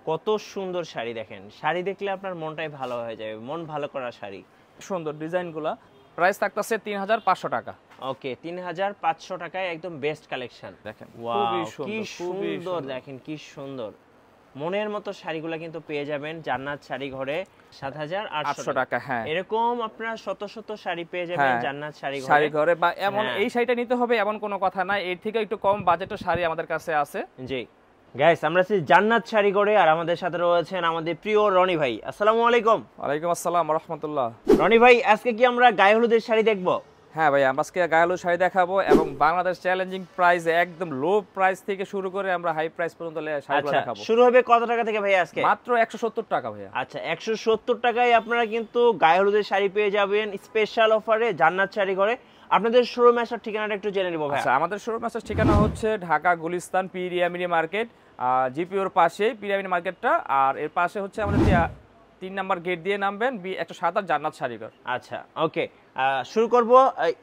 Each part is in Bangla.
কত সুন্দর শাড়ি দেখেন, শাড়ি দেখলে আপনার মনটাই ভালো হয়ে যাবে, মন ভালো করা শাড়ি। সুন্দর ডিজাইনগুলো, প্রাইস থাকতেছে 3500 টাকা। ওকে, 3500 টাকায় একদম বেস্ট কালেকশন। দেখেন খুবই সুন্দর, দেখেন কি সুন্দর, মনের মতো শাড়িগুলো কিন্তু পেয়ে যাবেন জান্নাত শাড়ি ঘরে 7800 টাকা। হ্যাঁ, এরকম আপনারা শত শত শাড়ি পেয়ে যাবেন জান্নাত শাড়ি ঘরে। বা এমন এই শাড়িটা নিতে হবে এমন কোনো কথা না, এর থেকে একটু কম বাজেটের শাড়ি আমাদের কাছে আছে। জি গাইস, আমরা আছি জান্নাত শাড়ি ঘরে, আর আমাদের সাথে রয়েছেন আমাদের প্রিয় রনি ভাই। আসসালামু আলাইকুম। ওয়ালাইকুম আসসালাম ওয়া রাহমাতুল্লাহ। রনি ভাই, আজকে কি আমরা গায়ে হলুদের শাড়ি দেখবো? হ্যাঁ ভাই, আমরা আজকে গায়ে হলুদ শাড়ি দেখাবো, এবং বাংলাদেশ চ্যালেঞ্জিং প্রাইস, একদম লো প্রাইস থেকে শুরু করে আমরা হাই প্রাইস পর্যন্ত শাড়িগুলো দেখাবো। শুরু হবে কত টাকা থেকে ভাই আজকে? মাত্র 170 টাকা ভাইয়া। আচ্ছা, 170 টাকায় আপনারা কিন্তু গায়ে হলুদের শাড়ি পেয়ে যাবেন স্পেশাল অফারে জান্নাত শাড়ি ঘরে। আপনাদের শোরুমে আসার ঠিকানাটা একটু জেনে নিব ভাই। আচ্ছা, আমাদের শোরুমে আসার ঠিকানা হচ্ছে ঢাকা গুলিস্তান পিরিয়ামিনি মার্কেট, জিপিওর পাশে পিরিয়ামিনি মার্কেটটা, আর এর পাশে হচ্ছে আমাদের 3 নাম্বার গেট দিয়ে নামবেন, 107 জান্নাত শাড়ি ঘর। আচ্ছা ওকে, শুরু করব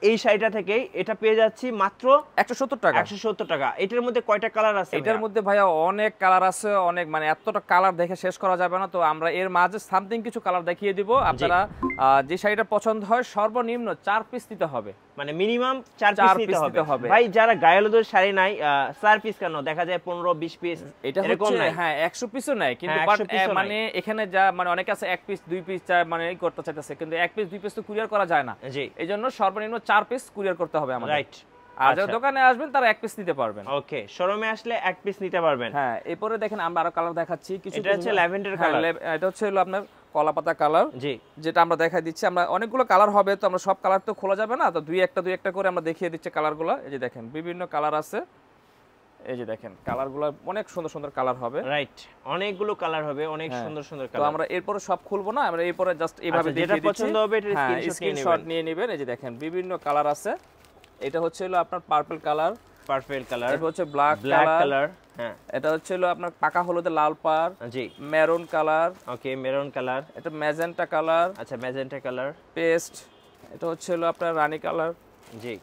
এই শাড়িটা থেকেই। এটা পেয়ে যাচ্ছি মাত্র 170 টাকা। 170 টাকা। এটার মধ্যে কয়টা কালার আছে? এটার মধ্যে ভাইয়া অনেক কালার আছে, অনেক, মানে এতটা কালার দেখে শেষ করা যাবে না। তো আমরা এর মাঝে সামথিং কিছু কালার দেখিয়ে দিব। আপনারা যে শাড়িটা পছন্দ হয় সর্বনিম্ন 4 পিস নিতে হবে, মানে মিনিমাম 4 পিস নিতে হবে ভাই। যারা গায়ে হলুদের শাড়ি নাই 4 পিস কেন, দেখা যায় 15-20 পিস এরকম নাই। হ্যাঁ, 100 পিসও নাই, কিন্তু মানে এখানে যা মানে অনেক আছে 1 পিস 2 পিস মানে এই করতে চাইতেছে, কিন্তু 1 পিস 2 পিস তো কুরিয়ার করা যায় না। এইজন্য সর্বনিম্ন 4 পিস কুরিয়ার করতে হবে আমাদের। রাইট। আর যারা দোকানে আসবেন তারা 1 পিস নিতে পারবেন। ওকে, শোরুমে আসলে 1 পিস নিতে পারবেন। হ্যাঁ, এরপরে দেখেন আমরা আরো কালার দেখাচ্ছি কিছু। এটা হচ্ছে ল্যাভেন্ডার কালার। এটা হচ্ছে হলো আপনার কলাপাতা কালার, জি, যেটা আমরা দেখাই দিচ্ছি। আমরা অনেকগুলো কালার হবে, তো আমরা সব কালার তো খোলা যাবে না, তো দুই একটা করে আমরা দেখিয়ে দিচ্ছি কালারগুলো। এই যে দেখেন বিভিন্ন কালার আছে, এই যে দেখেন কালারগুলো অনেক সুন্দর সুন্দর কালার হবে। রাইট, অনেকগুলো কালার হবে, অনেক সুন্দর সুন্দর কালার। তো আমরা এরপরে সব খুলবো না, আমরা এরপরে জাস্ট এইভাবে দেখিয়ে দিচ্ছি। যেটা পছন্দ হবে এটা স্ক্রিনশট নিয়ে নেবেন। এই যে দেখেন বিভিন্ন কালার আছে। এটা হচ্ছে হলো আপনার পার্পল কালার, এটা হচ্ছে ব্ল্যাক কালার, হ্যাঁ, এটা হচ্ছে হলো আপনার পাকা হলুদে লাল পাড়, জি, মেরুন কালার, ওকে, মেরুন কালার, এটা ম্যাজেন্টা কালার, আচ্ছা ম্যাজেন্টা কালার, পেস্ট, এটা হচ্ছে হলো আপনার রানী কালার, জি,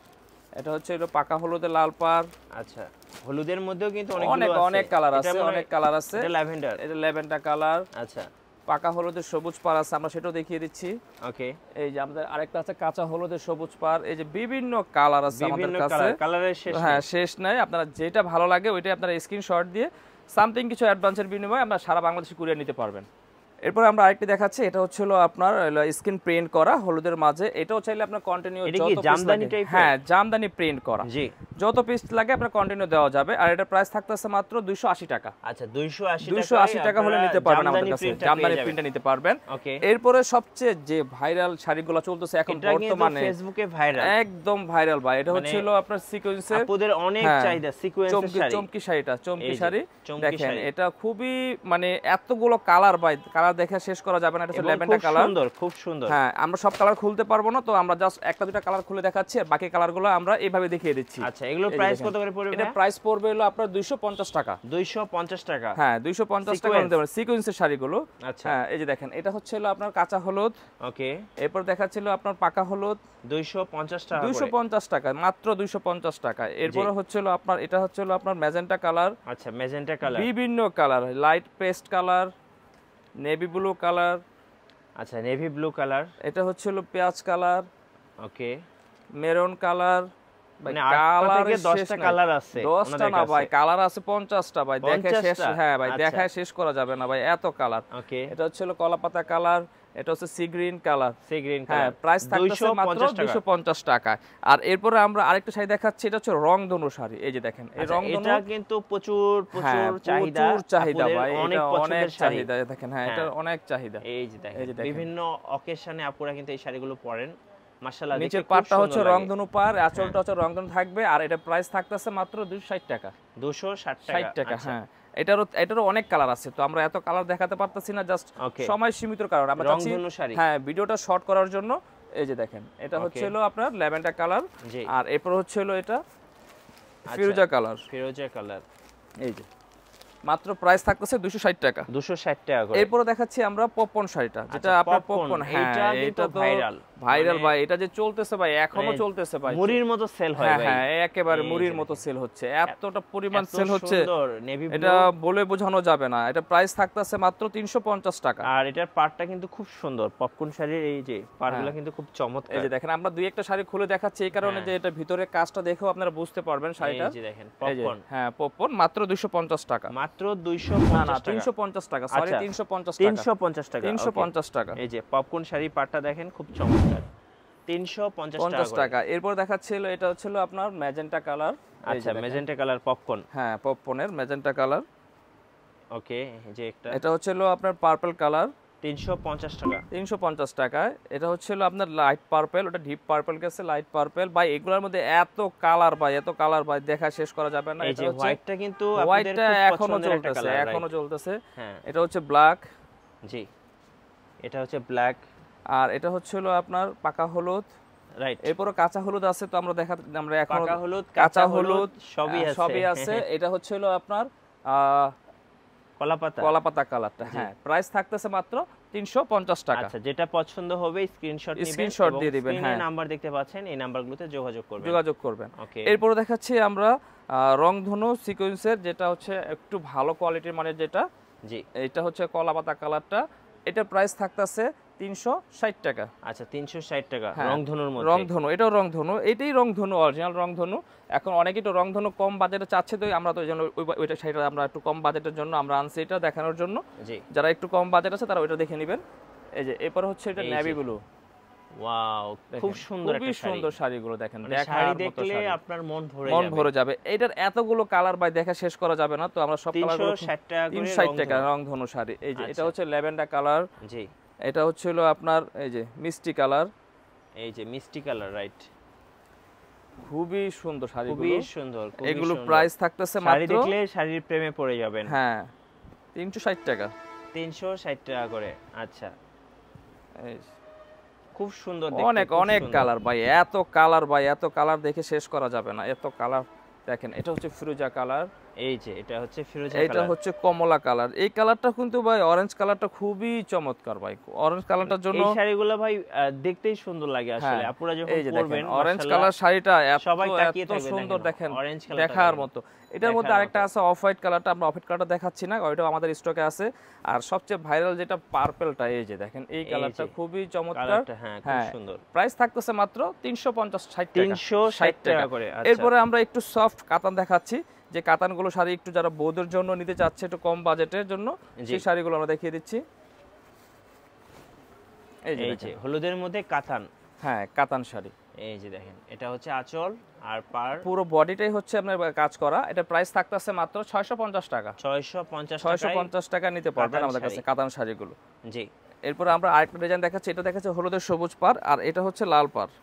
এটা হচ্ছে হলো পাকা হলুদে লাল পাড়। আচ্ছা, হলুদের মধ্যেও কিন্তু অনেক কালার আছে, অনেক কালার আছে। এটা ল্যাভেন্ডার, এটা ল্যাভেন্ডার কালার। আচ্ছা, পাকা হলুদের সবুজ পাড় আছে, আমরা সেটাও দেখিয়ে দিচ্ছি। ওকে, এই যে আমাদের আরেকটা আছে কাঁচা হলুদের সবুজ পাড়। এই যে বিভিন্ন কালার আছে আমাদের কাছে, কালারের শেষ নাই। আপনারা যেটা ভালো লাগে ওইটাই আপনারা স্ক্রিনশট দিয়ে সামথিং কিছু অ্যাডভান্সের বিনিময়ে আমরা সারা বাংলাদেশে কুরিয়ার নিতে পারবেন। এরপর আমরা আরেকটি দেখাচ্ছি, এটা হচ্ছে হলো আপনার স্ক্রিন প্রিন্ট করা হলুদের মাঝে। এটাও চাইলে আপনার কন্টিনিউ জামদানি টাইপ, হ্যাঁ জামদানি প্রিন্ট করা, জি, যত পিস লাগে আপনার কন্টিনিউ দেওয়া যাবে। আর এটা প্রাইস থাকতেছে মাত্র 280 টাকা। আচ্ছা, 280 টাকা হলে নিতে পারবেন আমাদের কাছে, জামদানি প্রিন্টটা নিতে পারবেন। এরপরে সবচেয়ে যে ভাইরাল শাড়িগুলো চলতেছে এখন বর্তমানে ফেসবুকে ভাইরাল, একদম ভাইরাল ভাই, এটা হচ্ছে হলো আপনার সিকোয়েন্সের, আপুদের অনেক চাহিদা সিকোয়েন্সের শাড়ি, চমকি শাড়িটা, চমকি শাড়ি দেখেন। এটা খুবই মানে এতগুলো কালার ভাই, কালার দেখে শেষ করা যাবে না। এটা হচ্ছে ল্যাভেন্ডার কালার, সুন্দর, খুব সুন্দর। হ্যাঁ, আমরা সব কালার খুলতে পারবো না, তো আমরা জাস্ট একটা দুটো কালার খুলে দেখাচ্ছি, আর বাকি কালারগুলো আমরা এইভাবে দেখিয়ে দিচ্ছি। আচ্ছা, এগুলোর প্রাইস কত করে পড়বে? এটা প্রাইস পড়বে হলো আপনার 250 টাকা। 250 টাকা, হ্যাঁ 250 টাকা নিতে পারেন সিকোয়েন্সের শাড়িগুলো। আচ্ছা, হ্যাঁ, এই যে দেখেন এটা হচ্ছে হলো আপনার কাঁচা হলুদ, ওকে, এরপর দেখাচ্ছিল আপনার পাকা হলুদ 250 টাকা, 250 টাকা, মাত্র 250 টাকা। এরপর হচ্ছে হলো আপনার এটা হচ্ছে হলো আপনার ম্যাজেন্টা কালার। আচ্ছা, ম্যাজেন্টা কালার, বিভিন্ন colour, light paste colour, navy blue colour, আচ্ছা নেভি ব্লু কালার, এটা হচ্ছে হলো পেঁয়াজ কালার, ওকে, মেরুন কালার। মানে 8 থেকে 10টা কালার আছে, 10টা না ভাই, কালার আছে 50টা ভাই, দেখে শেষ, হ্যাঁ ভাই, দেখায় শেষ করা যাবে না ভাই, এত কালার। ওকে, এটা হচ্ছে হলো কলাপাতা কালার, এটা হচ্ছে সি গ্রিন কালার, হ্যাঁ, প্রাইস থাকছে মাত্র 250 টাকা। আর এরপরে আমরা আরেকটা শাড়ি দেখাচ্ছি, এটা হচ্ছে রংধনু শাড়ি। এই যে দেখেন এই রংধনু, এটা কিন্তু প্রচুর চাহিদা ভাই, এটা অনেক চাহিদা। দেখেন, হ্যাঁ, এটা অনেক চাহিদা। এই যে দেখেন বিভিন্ন অকেশনে আপুরা কিন্তু এই শাড়িগুলো পরেন, মাশাআল্লাহ। নিচের পাটটা হচ্ছে রংধনু পাড়, আঁচলটা হচ্ছে রংধনু থাকবে, আর এটা প্রাইস থাকতেছে মাত্র 260 টাকা। 260 টাকা, হ্যাঁ। এটারও অনেক কালার আছে, তো আমরা এত কালার দেখাতে পারতেছি না, জাস্ট সময় সীমিতর কারণে আমরা চাচ্ছি হ্যাঁ ভিডিওটা শর্ট করার জন্য। এই যে দেখেন এটা হচ্ছে হলো আপনার ল্যাভেন্ডার কালার, আর এরপর হচ্ছে হলো এটা ফিরোজা কালার। এই যে মাত্র প্রাইস থাকতেছে 260 টাকা। 260 টাকা করে। এরপর দেখাচ্ছি আমরা পপকর্ন শাড়িটা, যেটা আপনার পপকর্ন, হ্যাঁ, এটা তো ভাইরাল ভাই, এটা যে চলতেছে ভাই, এখনো চলতেছে ভাই, মুড়ির মতো সেল হয় ভাই। হ্যাঁ একেবারে মুড়ির মতো সেল হচ্ছে, এতটা পরিমাণ সেল হচ্ছে, এটা বলে বোঝানো যাবে না। এটা প্রাইস থাকতেছে মাত্র 350 টাকা। আর এটার পাড়টা কিন্তু খুব সুন্দর, পপকর্ন শাড়ির এই যে পাড়গুলো কিন্তু খুব চমৎকার। এই যে দেখেন, আমরা দুই একটা শাড়ি খুলে দেখাচ্ছি এই কারণে যে এটা ভিতরে কাজটা দেখেও আপনারা বুঝতে পারবেন শাড়িটা। এই যে দেখেন পপকর্ন, হ্যাঁ পপকর্ন মাত্র 250 টাকা। মাত্র 250 টাকা, 350 টাকা, সরি 350 টাকা, 350 টাকা, 350 টাকা। এই যে পপকর্ন শাড়ি পাড়টা দেখেন খুব চমৎকার, 350 টাকা। এরপর দেখাচ্ছিল, এটা হচ্ছিল আপনার ম্যাজেন্টা কালার। আচ্ছা, ম্যাজেন্টা কালার পপকর্ন, হ্যাঁ পপকর্নের ম্যাজেন্টা কালার। ওকে, এই যে এটা হচ্ছিল আপনার পার্পল কালার, 350 টাকা, 350 টাকায়। এটা হচ্ছিল আপনার লাইট পার্পল, ওটা ডিপ পার্পল গেছে, লাইট পার্পল। ভাই এগুলোর মধ্যে এত কালার ভাই, এত কালার ভাই, দেখা শেষ করা যাবে না। এই যে হোয়াইটটা কিন্তু হোয়াইটটা এখনো চলতেছে, এখনো চলতেছে। এটা হচ্ছে ব্ল্যাক, জি এটা হচ্ছে ব্ল্যাক। আর এটা হচ্ছিল আপনার পাকা হলুদ, রাইট। এরপর কাঁচা হলুদ আছে, তো আমরা আমরা এখন পাকা হলুদ, কাঁচা হলুদ সবই আছে। এটা হচ্ছিল আপনার কলাপাতা কালারটা। হ্যাঁ, প্রাইস থাকতেছে মাত্র 350 টাকা। আচ্ছা, যেটা পছন্দ হবে স্ক্রিনশট দিয়ে দিবেন। হ্যাঁ, নাম্বার দেখতে পাচ্ছেন, এই নাম্বারগুলোতে যোগাযোগ করবেন। ওকে, এরপর দেখাচ্ছি আমরা রংধনু সিকোয়েন্সের, যেটা হচ্ছে একটু ভালো কোয়ালিটির মানে যেটা, জি এটা হচ্ছে কলাপাতা কালারটা। এটা প্রাইস থাকতেছে 360 টাকা। আচ্ছা, 360 টাকা রংধনুর মধ্যে। রংধনু, এটাও রংধনু, এটাই রংধনু, অরিজিনাল রংধনু। এখন অনেকেই তো রংধনু কম বাজেটে চাচ্ছে, তো আমরা তো এই জন্য ওইটা সাইডে আমরা একটু কম বাজেটের জন্য আমরা আনছি এটা দেখানোর জন্য। জি, যারা একটু কম বাজেট আছে তারা ওইটা দেখে নেবেন। এই যে এরপর হচ্ছে এটা নেভি ব্লু। ওয়াও, খুব সুন্দর, খুবই সুন্দর শাড়িগুলো দেখেন, শাড়ি দেখলে আপনার মন ভরে যাবে। এটার এতগুলো কালার ভাই দেখা শেষ করা যাবে না, তো আমরা সব কালার 360 টাকা রংধনু শাড়ি। এই যে এটা হচ্ছে ল্যাভেন্ডার কালার, জি এটা হচ্ছিল আপনার এই যে মিষ্টি কালার, এই যে মিষ্টি কালার, রাইট। খুবই সুন্দর শাড়িগুলো, খুবই সুন্দর। এগুলো প্রাইস থাকতেছে মাত্র, শাড়ি দেখলে শাড়ির প্রেমে পড়ে যাবেন। হ্যাঁ 360 টাকা, 360 টাকা করে। আচ্ছা, এই খুব সুন্দর, অনেক কালার ভাই, এত কালার ভাই, এত কালার দেখে শেষ করা যাবে না, এত কালার দেখেন। এটা হচ্ছে ফিরোজা কালার, এই যে এটা হচ্ছে ফিরোজা কালার, এটা হচ্ছে কমলা কালার। এই কালারটা কিন্তু ভাই, অরেঞ্জ কালারটা খুবই চমৎকার ভাই। অরেঞ্জ কালারটার জন্য এই শাড়িগুলো ভাই দেখতেই সুন্দর লাগে আসলে। আপুরা যখন পরবেন, অরেঞ্জ কালার শাড়িটা সবাই তাকিয়ে থাকবে, সুন্দর দেখেন, অরেঞ্জ কালার দেখার মতো। এটার মধ্যে আরেকটা আছে অফ হোয়াইট কালারটা, আমরা অফ হোয়াইট কালারটা দেখাচ্ছি না, ওইটাও আমাদের স্টকে আছে। আর সবচেয়ে ভাইরাল যেটা পার্পলটা, এই যে দেখেন, এই কালারটা খুবই চমৎকার। হ্যাঁ, খুব সুন্দর। প্রাইস থাকতেছে মাত্র 350 টাকা করে। এরপরে আমরা একটু সফট কাতান দেখাচ্ছি, যে কাতানগুলো শাড়ি একটু যারা বৌদের জন্য নিতে চাচ্ছে একটু কম বাজেটের জন্য, সেই শাড়িগুলো আমরা দেখিয়ে দিচ্ছি। এই যে হলুদের মধ্যে কাতান, হ্যাঁ কাতান শাড়ি। এই যে দেখেন, এটা হচ্ছে আঁচল আর পাড়, পুরো বডিটাই হচ্ছে আপনার কাজ করা। এটা প্রাইস থাকতেছে মাত্র 650 টাকা। 650 টাকা নিতে পারবেন আমাদের কাছে কাতান শাড়িগুলো। জি, এরপর আমরা আরেকটা ডিজাইন দেখাচ্ছি, এটা দেখাচ্ছে হলুদের সবুজ পাড়, আর এটা হচ্ছে লাল পাড়।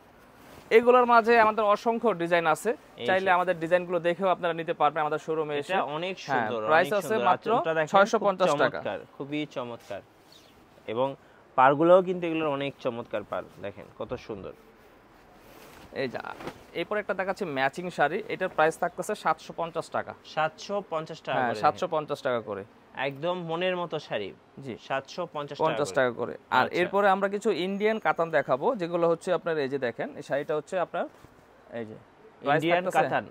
এগুলোর মাঝে আমাদের অসংখ্য ডিজাইন আছে, চাইলে আমাদের ডিজাইনগুলো দেখেও আপনারা নিতে পারবেন আমাদের শোরুমে এসে। এটা অনেক সুন্দর, প্রাইস আছে মাত্র 650 টাকা। খুবই চমৎকার, এবং পাড়গুলোও কিন্তু এগুলোর অনেক চমৎকার পাড়, দেখেন কত সুন্দর। এই যা, এরপর একটা দেখাচ্ছি ম্যাচিং শাড়ি, এটার প্রাইস থাকতেছে 750 টাকা। 750 টাকা করে, 750 টাকা করে, একদম মনের মতো শাড়ি। জি, 750 টাকা করে। আর এরপরে আমরা কিছু ইন্ডিয়ান কাতান দেখাবো, যেগুলো হচ্ছে আপনার এই যে দেখেন, এই শাড়িটা হচ্ছে আপনার এই যে ইন্ডিয়ান কাতান,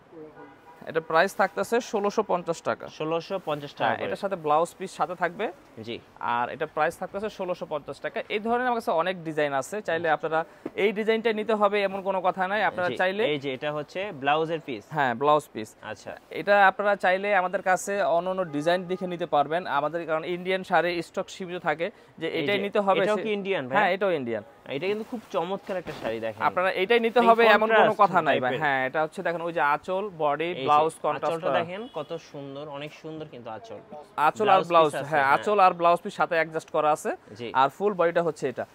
এটা প্রাইস থাকতেছে 1650 টাকা। 1650 টাকা। এটার সাথে ব্লাউজ পিস সাথে থাকবে। জি, আর এটা প্রাইস থাকতেছে 1650 টাকা। এই ধরনের আমার কাছে অনেক ডিজাইন আছে, চাইলে আপনারা এই ডিজাইনটা নিতে হবে এমন কোনো কথা নাই, আপনারা চাইলে। এই যে এটা হচ্ছে ব্লাউজের পিস, হ্যাঁ ব্লাউজ পিস। আচ্ছা, এটা আপনারা চাইলে আমাদের কাছে অন্যান্য ডিজাইন দেখে নিতে পারবেন আমাদের, কারণ ইন্ডিয়ান শাড়ি স্টক সীমিত থাকে, যে এটাই নিতে হবে। এটাও কি ইন্ডিয়ান ভাই? হ্যাঁ এটাও ইন্ডিয়ান। এটা কিন্তু খুব চমৎকার একটা শাড়ি, দেখেন আপনারা এটাই নিতে হবে এমন কোনো কথা নাই ভাই। হ্যাঁ এটা হচ্ছে দেখেন, ওই যে আঁচল, বডি, ব্লাউজ কন্ট্রাস্ট দেখেন কত সুন্দর, অনেক সুন্দর কিন্তু আঁচল আর ব্লাউজ, হ্যাঁ আঁচল আর ব্লাউজ পিস সাথে অ্যাডজাস্ট করা আছে। আর ফুল বডিটা হচ্ছে এটা।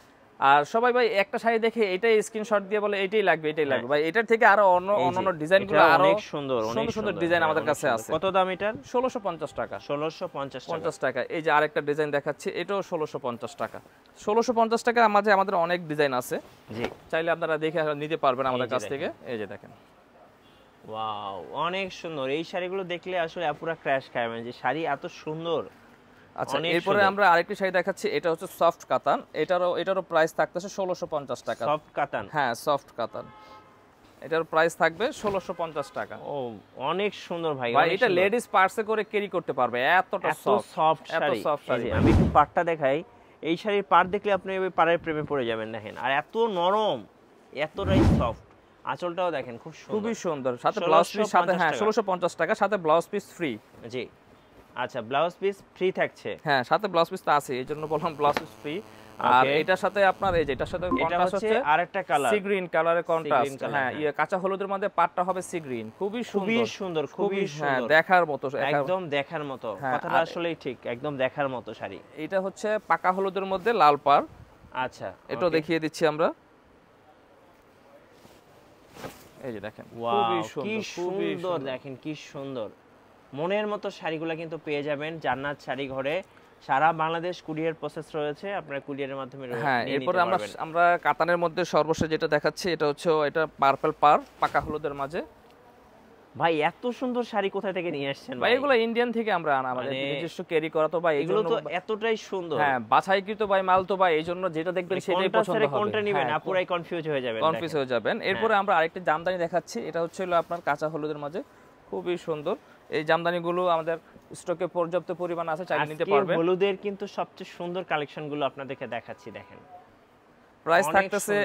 আর সবাই ভাই একটা শাড়ি দেখে এটাই স্ক্রিনশট দিয়ে বলে এটাই লাগবে ভাই, এটার থেকে আরো অন্য ডিজাইনগুলো আরো অনেক সুন্দর সুন্দর ডিজাইন আমাদের কাছে আছে। কত দাম এটার? 1650 টাকা। 1650 টাকা। এই যে আরেকটা ডিজাইন দেখাচ্ছি, এটাও 1650 টাকা। 1650 টাকার মাঝে আমাদের অনেক ডিজাইন আছে, জি চাইলে আপনারা দেখে নিতে পারবেন আমাদের কাছ থেকে। এই যে দেখেন, ওয়াও, অনেক সুন্দর। এই শাড়িগুলো দেখলে আসলে পুরো ক্র্যাশ খায়, মানে যে শাড়ি এত সুন্দর, আচ্ছা এরপরে আমরা আরেকটি শাড়ি দেখাচ্ছি, এটা হচ্ছে সফট কাতান। এটারও প্রাইস থাকতেছে 1650 টাকা। সফট কাতান? হ্যাঁ সফট কাতান, এটার প্রাইস থাকবে 1650 টাকা। ও অনেক সুন্দর ভাই, এটা লেডিস পার্সে করে ক্যারি করতে পারবে, এতটা সফট শাড়ি। আমি একটু পাড়টা দেখাই, এই শাড়ির পাড় দেখলে আপনি ওই পাড়ের প্রেমে পড়ে যাবেন। দেখেন আর এত নরম, এতটাই সফট। আঁচলটাও দেখেন খুবই সুন্দর, সাথে ব্লাউজ পিস সাথে। হ্যাঁ 1650 টাকা, সাথে ব্লাউজ পিস ফ্রি। জি আচ্ছা, ব্লাউজ পিস ফ্রি থাকছে? হ্যাঁ সাথে ব্লাউজ পিস তো আছে, এইজন্য বললাম ব্লাউজ পিস ফ্রি। আর এটার সাথে আপনার এই যে এটার সাথে কন্ট্রাস্ট হচ্ছে আরেকটা কালার, সি গ্রিন কালারের কন্ট্রাস্ট। হ্যাঁ কাঁচা হলুদের মধ্যে পাটটা হবে সি গ্রিন, খুবই সুন্দর। হ্যাঁ দেখার মতো, একদম দেখার মতো, কথাটা আসলেই ঠিক, একদম দেখার মতো শাড়ি। এটা হচ্ছে পাকা হলুদের মধ্যে লাল পাড়। আচ্ছা এটাও দেখিয়ে দিচ্ছি আমরা, এই যে দেখেন খুবই সুন্দর। দেখেন কি সুন্দর, মনের মতো শাড়িগুলো কিন্তু পেয়ে যাবেন জান্নাত শাড়ি ঘরে। সারা বাংলাদেশ কুরিয়ার প্রসেস রয়েছে, আপনারা কুরিয়ারের মাধ্যমে নিয়ে নিতে পারবেন। হ্যাঁ এরপর আমরা কাতানের মধ্যে সর্বশেষ যেটা দেখাচ্ছি, এটা পার্পল পার পাকা হলুদের মাঝে। ভাই এত সুন্দর শাড়ি কোথায় থেকে নিয়ে আসছেন ভাই? এগুলো ইন্ডিয়ান থেকে আমরা আনা, আমাদের নিজস্ব ক্যারি করা তো ভাই, এগুলো তো এতটাই সুন্দর। হ্যাঁ বাছাইকৃত ভাই মাল তো ভাই, এইজন্য যেটা দেখবেন সেটাই পছন্দ হবে। কোনটা নেবেন পুরাই কনফিউজ হয়ে যাবেন। এরপরে আমরা আরেকটা জামদানি দেখাচ্ছি, এটা হচ্ছে আপনার কাঁচা হলুদের মাঝে, খুবই সুন্দর। এই জামদানিগুলো আমাদের স্টকে পর্যাপ্ত পরিমাণ আছে, চাইলে নিতে পারবেন। হলুদের কিন্তু সবচেয়ে সুন্দর কালেকশনগুলো আপনাদেরকে দেখাচ্ছি। দেখেন প্রাইস থাকতেছে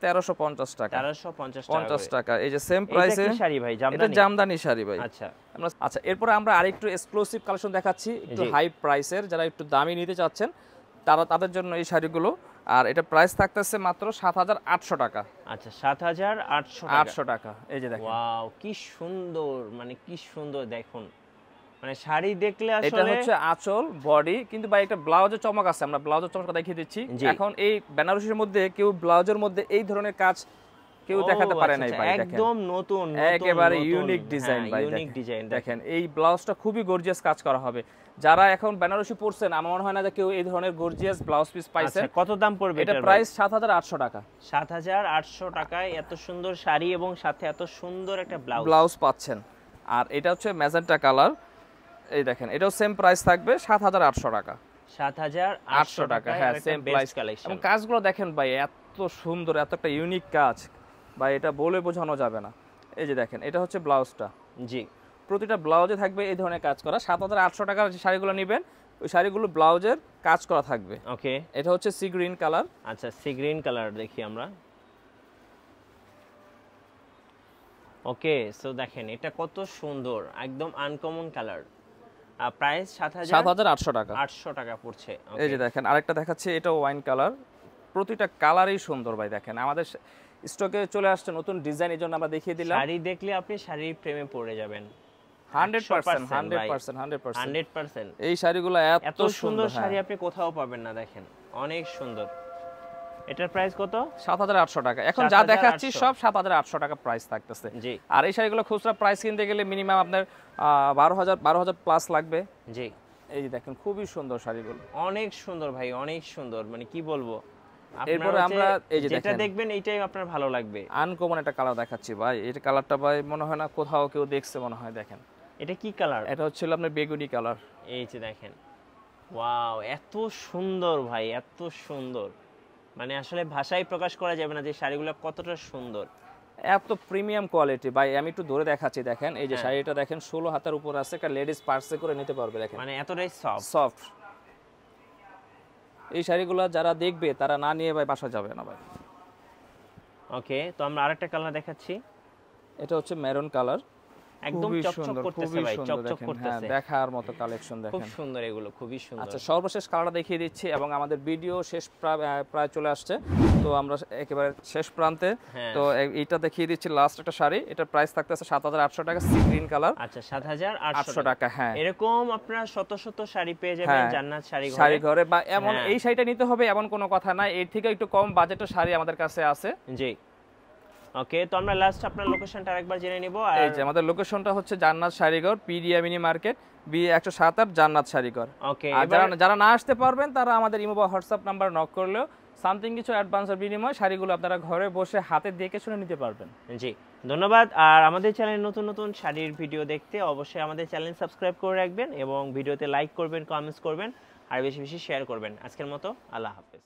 1350 টাকা। 1350 টাকা। এই যে সেম প্রাইসে শাড়ি ভাই, এটা জামদানি শাড়ি ভাই। আচ্ছা আচ্ছা এরপর আমরা আরেকটু এক্সক্লুসিভ কালেকশন দেখাচ্ছি, একটু হাই প্রাইসের, যারা একটু দামি নিতে চাচ্ছেন তাদের জন্য এই শাড়িগুলো। আর এটা প্রাইস থাকতেছে মাত্র 7800 টাকা। আচ্ছা 7800 টাকা। এই যে দেখেন ওয়াও কি সুন্দর, মানে কি সুন্দর দেখুন, মানে শাড়ি দেখলে আসলে এটা হচ্ছে আঁচল বডি, কিন্তু ভাই একটা ব্লাউজের চমক আছে, আমরা ব্লাউজের চমকটা দেখিয়ে দিচ্ছি। এখন এই বেনারসির মধ্যে কেউ ব্লাউজের মধ্যে এই ধরনের কাজ কেউ দেখাতে পারে নাই ভাই। দেখেন একদম নতুন, একেবারে ইউনিক ডিজাইন ভাই। দেখেন এই ব্লাউজটা খুবই গর্জিয়াস কাজ করা হবে। যারা এখন বেনারসি পরছেন, আমার মনে হয় না যে কেউ এই ধরনের গর্জিয়াস ব্লাউজ পিস পাইছেন। কত দাম পড়বে এটা? প্রাইস 7800 টাকা। 7800 টাকায় এত সুন্দর শাড়ি এবং সাথে এত সুন্দর একটা ব্লাউজ পাচ্ছেন। আর এটা হচ্ছে ম্যাজেন্টা কালার, এই দেখেন এটাও সেম প্রাইস থাকবে 7800 টাকা। 7800 টাকা। হ্যাঁ সেম প্রাইস কালেকশন। এবং কাজগুলো দেখেন ভাই এত সুন্দর, এত একটা ইউনিক কাজ ভাই, এটা বলে বোঝানো যাবে না। এই যে দেখেন এটা হচ্ছে ব্লাউজটা। জি প্রতিটা ব্লাউজে থাকবে এই ধরনের কাজ করা। 7800 টাকার যে শাড়িগুলো নেবেন, ওই শাড়িগুলো ব্লাউজের কাজ করা থাকবে। ওকে এটা হচ্ছে সি গ্রিন কালার। আচ্ছা সি গ্রিন কালার দেখি আমরা। ওকে সো দেখেন এটা কত সুন্দর, একদম আনকমন কালার। প্রাইস 7800 টাকা। 800 টাকা পড়ছে। এই যে দেখেন আরেকটা দেখাচ্ছি, এটা ওয়াইন কালার। প্রতিটা কালারই সুন্দর ভাই। দেখেন আমাদের স্টকে চলে আসছে নতুন ডিজাইন, এজন্য আমরা দেখিয়ে দিলাম। শাড়ি দেখলে আপনি শাড়ির প্রেমে পড়ে যাবেন 100%। এই শাড়িগুলো এত সুন্দর শাড়ি আপনি কোথাও পাবেন না। দেখেন অনেক সুন্দর। এটার প্রাইস কত? 7800 টাকা। এখন যা দেখাচ্ছি সব 7800 টাকা প্রাইস থাকতেছে। জি আর এই শাড়িগুলো খুচরা প্রাইস কিনতে গেলে মিনিমাম আপনার 12000 প্লাস লাগবে। জি এই যে দেখেন খুবই সুন্দর শাড়িগুলো, অনেক সুন্দর ভাই, অনেক সুন্দর, মানে কি বলবো। এরপরে আমরা এই যে যেটা দেখবেন এইটাই আপনার ভালো লাগবে। আনকমন একটা কালার দেখাচ্ছি ভাই। এই কালারটা ভাই মনে হয় না কোথাও কেউ দেখছে, মনে হয়। দেখেন এটা কি কালার? এটা হচ্ছে আপনার বেগুনি কালার। এই যে দেখেন ওয়াও এত সুন্দর ভাই, এত সুন্দর, মানে আসলে ভাষায় প্রকাশ করা যাবে না যে শাড়িগুলো কতটা সুন্দর, এত প্রিমিয়াম কোয়ালিটি ভাই। আমি একটু ধরে দেখাচ্ছি। দেখেন এই যে শাড়িটা দেখেন 16 হাতের উপর আছে, একটা লেডিস পার্সে করে নিতে পারবে। দেখেন মানে এতটাই সফট। এই শাড়িগুলো যারা দেখবে তারা না নিয়ে ভাই বাসা যাবে না ভাই। ওকে তো আমরা আরেকটা কালার দেখাচ্ছি, এটা হচ্ছে মেরুন কালার, একদম চকচক করতেছে ভাই, চকচক করতেছে, দেখার মতো কালেকশন। দেখেন খুব সুন্দর, এগুলো খুবই সুন্দর। আচ্ছা সর্বশেষ কালারটা দেখিয়ে দিচ্ছি এবং আমাদের ভিডিও শেষ প্রায় চলে আসছে, তো আমরা একেবারে শেষ প্রান্তে। তো এইটা দেখিয়ে দিচ্ছি লাস্ট একটা শাড়ি, এটার প্রাইস থাকতেছে 7800 টাকা, সি গ্রিন কালার। আচ্ছা 7800 টাকা। হ্যাঁ এরকম আপনারা শত শত শাড়ি পেয়ে যাবেন জান্নাত শাড়ি ঘরে। বা এমন এই শাড়িটা নিতে হবে এমন কোনো কথা নাই, এর থেকে একটু কম বাজেটের শাড়ি আমাদের কাছে আছে। জি ওকে তো আমরা লাস্ট আপনার লোকেশনটা আরেকবার জেনে নিব। এই যে আমাদের লোকেশনটা হচ্ছে জান্নাত শাড়িঘর, পিডিয়া মিনি মার্কেট, B107 জান্নাত শাড়িঘর। ওকে আর যারা না আসতে পারবেন তারা আমাদের ইমো বা হোয়াটসঅ্যাপ নাম্বার নক করলেও সামথিং কিছু অ্যাডভান্সের বিনিময়ে শাড়িগুলো আপনারা ঘরে বসে হাতে দেখে শুনে নিতে পারবেন। জি, ধন্যবাদ। আর আমাদের চ্যানেলে নতুন নতুন শাড়ির ভিডিও দেখতে অবশ্যই আমাদের চ্যানেল সাবস্ক্রাইব করে রাখবেন এবং ভিডিওতে লাইক করবেন, কমেন্টস করবেন আর বেশি বেশি শেয়ার করবেন। আজকের মতো আল্লাহ হাফেজ।